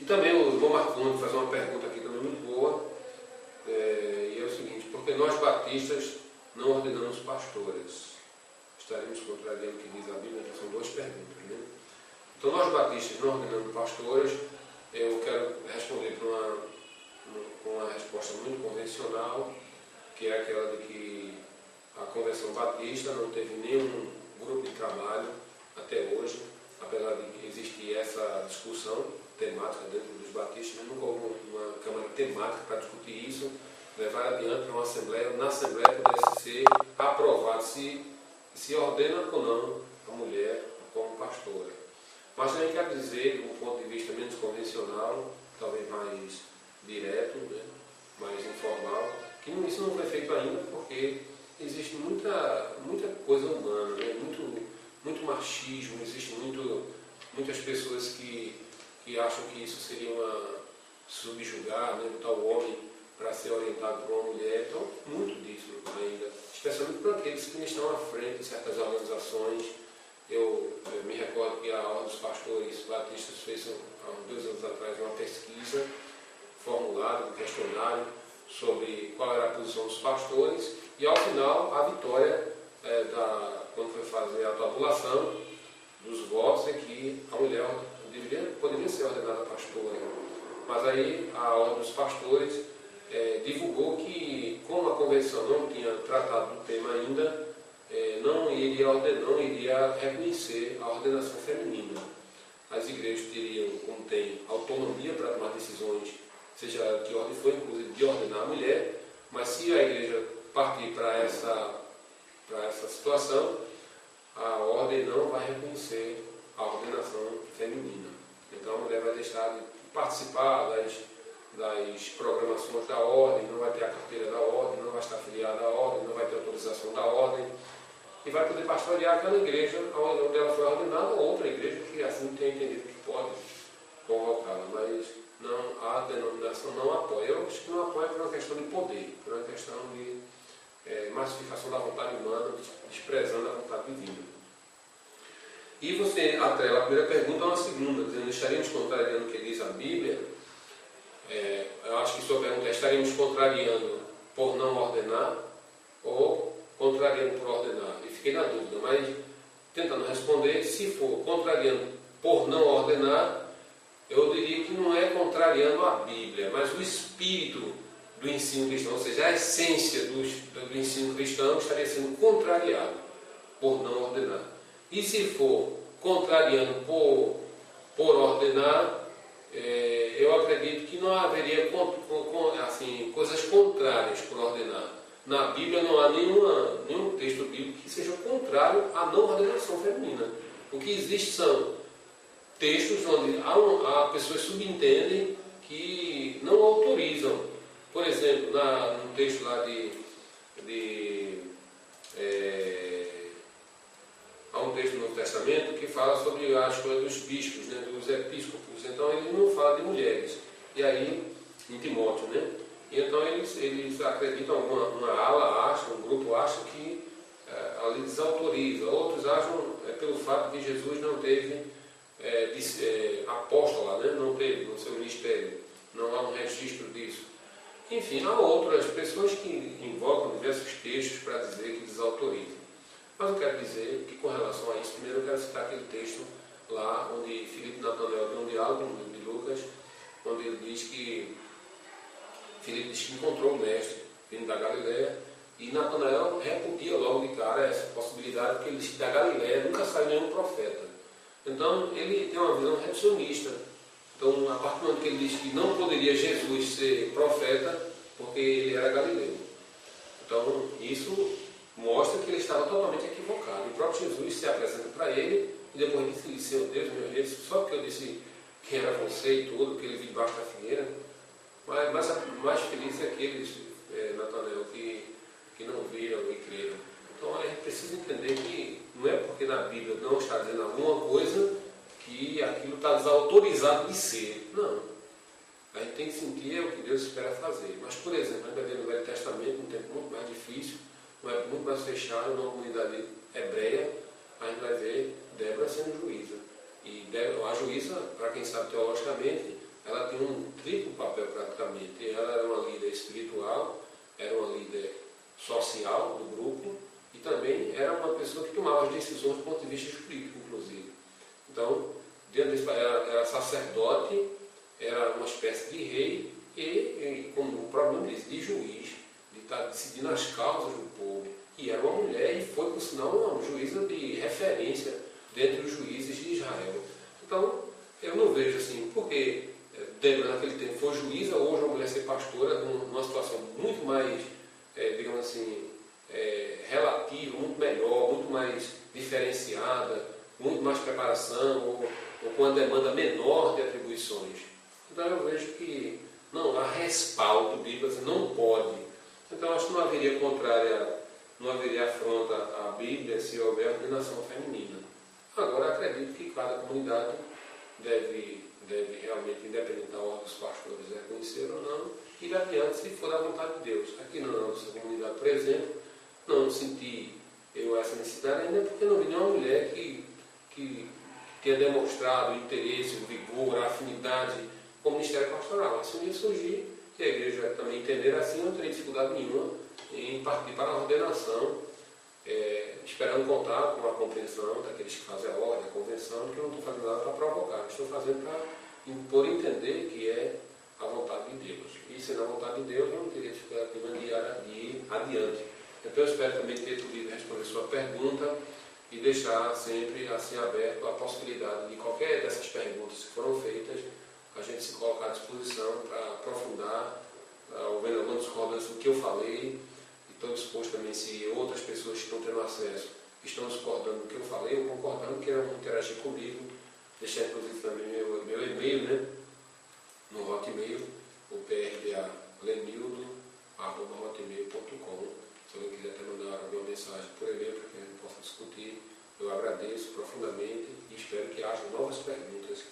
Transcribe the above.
E também o irmão Marconi faz uma pergunta aqui também muito boa, e é o seguinte: porque nós batistas não ordenamos pastores? Estaremos contrariando o que diz a Bíblia? Então, são duas perguntas, né? Então, nós batistas não ordenamos pastores. Eu quero responder com uma resposta muito convencional, que é aquela de que a Convenção Batista não teve nenhum grupo de trabalho até hoje, apesar de existir essa discussão temática dentro dos batistas, mas nunca houve uma câmara temática para discutir isso, levar adiante para uma assembleia, na assembleia pudesse ser aprovado se ordena ou não a mulher como pastora. Mas também quero dizer, de um ponto de vista menos convencional, talvez mais direto, né, mais informal, que isso não foi feito ainda porque existe muita coisa humana, né, muito machismo, existe muitas pessoas que acham que isso seria subjugar, né, botar o homem para ser orientado por uma mulher. Então, muito disso ainda, especialmente para aqueles que estão à frente de certas organizações. Eu me recordo que a Ordem dos Pastores Batistas fez, há uns 2 anos atrás, uma pesquisa formulada, um questionário sobre qual era a posição dos pastores, e ao final a vitória, quando foi fazer a tabulação dos votos, é que a mulher poderia ser ordenada pastora. Mas aí a Ordem dos Pastores divulgou que, como a convenção não tinha tratado do tema ainda, não iria reconhecer a ordenação feminina. As igrejas teriam, como tem, autonomia para tomar decisões, seja de ordem for, inclusive de ordenar a mulher, mas se a igreja partir para essa situação, a ordem não vai reconhecer a ordenação feminina. Então a mulher vai deixar de participar das programações da ordem, não vai ter a carteira da ordem, não vai estar afiliada à ordem, não vai ter autorização da ordem, e vai poder pastorear aquela igreja onde ela foi ordenada, ou outra igreja que assim tenha entendido que pode convocá-la. Mas não, a denominação não apoia. Eu acho que não apoia por uma questão de poder, por uma questão de massificação da vontade humana, desprezando a vontade divina. E você atrela a primeira pergunta a uma segunda, dizendo: estaríamos contrariando o que diz a Bíblia? Eu acho que sua pergunta é: estaríamos contrariando por não ordenar ou contrariando por ordenar? E fiquei na dúvida, mas tentando responder, se for contrariando por não ordenar, eu diria que não é contrariando a Bíblia, mas o espírito do ensino cristão, ou seja, a essência do ensino cristão estaria sendo contrariado por não ordenar. E se for contrariando por ordenar, eu acredito que não haveria coisas contrárias por ordenar. Na Bíblia não há nenhum texto bíblico que seja contrário à não ordenação feminina. O que existe são textos onde há pessoas subentendem que não autorizam. Por exemplo, no texto lá há um texto no Novo Testamento que fala sobre a escolha dos bispos, né, dos episcopos. Então ele não fala de mulheres. E aí, em Timóteo, né? E então eles acreditam, uma ala acha, um grupo acha que ali desautoriza. Outros acham pelo fato de que Jesus não teve apóstola, né? Não teve no seu ministério. Não há um registro disso. Enfim, há outras pessoas que invocam diversos textos para dizer que desautorizam. Mas eu quero dizer que, com relação a isso, primeiro eu quero citar aquele texto lá onde Filipe e Natanael tem um diálogo no livro de Lucas, onde ele diz que Filipe diz que encontrou o mestre vindo da Galileia, e Natanael repudia logo de cara essa possibilidade, porque ele diz que da Galileia nunca saiu nenhum profeta. Então ele tem uma visão reducionista. Então, a partir do momento que ele diz que não poderia Jesus ser profeta, porque ele era galileu. Então, isso mostra que ele estava totalmente equivocado. E o próprio Jesus se apresenta para ele, e depois disse: Seu Deus, meu Deus, só porque eu disse quem era você e tudo, que ele vive debaixo da figueira. Mas mais feliz é aqueles, Natanael, que não viram e creram. Então, a gente precisa entender que não é porque na Bíblia não está dizendo alguma coisa que aquilo está desautorizado de ser. Não. A gente tem que sentir o que Deus espera fazer. Mas, por exemplo, a gente vai ver no Velho Testamento, um tempo muito mais difícil, muito mais fechado, numa comunidade hebreia, a gente vai ver Débora sendo juíza. E a juíza, para quem sabe teologicamente, ela tinha um triplo papel praticamente. Ela era uma líder espiritual, era uma líder social do grupo e também era uma pessoa que tomava as decisões do ponto de vista jurídico, inclusive. Então, dentro disso, era sacerdote, era uma espécie de rei e como o próprio nome diz, de juiz, de estar decidindo as causas do povo. E era uma mulher e foi, por sinal, uma juíza de referência dentre os juízes de Israel. Então, eu não vejo assim, porque Débora naquele tempo foi juíza, hoje uma mulher ser pastora, numa situação muito mais, digamos assim, relativa, muito melhor, muito mais diferenciada, muito mais preparação, ou com uma demanda menor de atribuições. Então eu vejo que não há respaldo bíblico, assim, não pode. Então acho que não haveria não haveria afronta à Bíblia se houver ordenação feminina. Agora acredito que cada comunidade deve realmente, independente da ordem dos pastores, reconhecer ou não, ir adiante se for da vontade de Deus. Aqui na nossa comunidade, por exemplo, não senti eu essa necessidade ainda porque não vi nenhuma mulher que tenha demonstrado o interesse, o vigor, a afinidade com o ministério pastoral. Se um dia surgir, e a igreja também entender assim, não teria dificuldade nenhuma em partir para a ordenação, esperando contar com a compreensão daqueles que fazem a ordem, a convenção, que eu não estou fazendo nada para provocar, estou fazendo para impor entender que é a vontade de Deus. E sendo a vontade de Deus, eu não teria dificuldade de ir adiante. Então eu espero também ter podido responder sua pergunta e deixar sempre assim aberto a possibilidade de qualquer dessas perguntas que foram feitas, a gente se colocar à disposição para aprofundar, houver alguma discordância do que eu falei. Estou disposto também, se outras pessoas que estão tendo acesso estão discordando do que eu falei, ou concordando, queiram interagir comigo, deixar inclusive também meu e-mail, né, no Hotmail, o prdalenildo@hotmail.com. Se alguém quiser até mandar alguma mensagem por e-mail para que a gente possa discutir, eu agradeço profundamente e espero que haja novas perguntas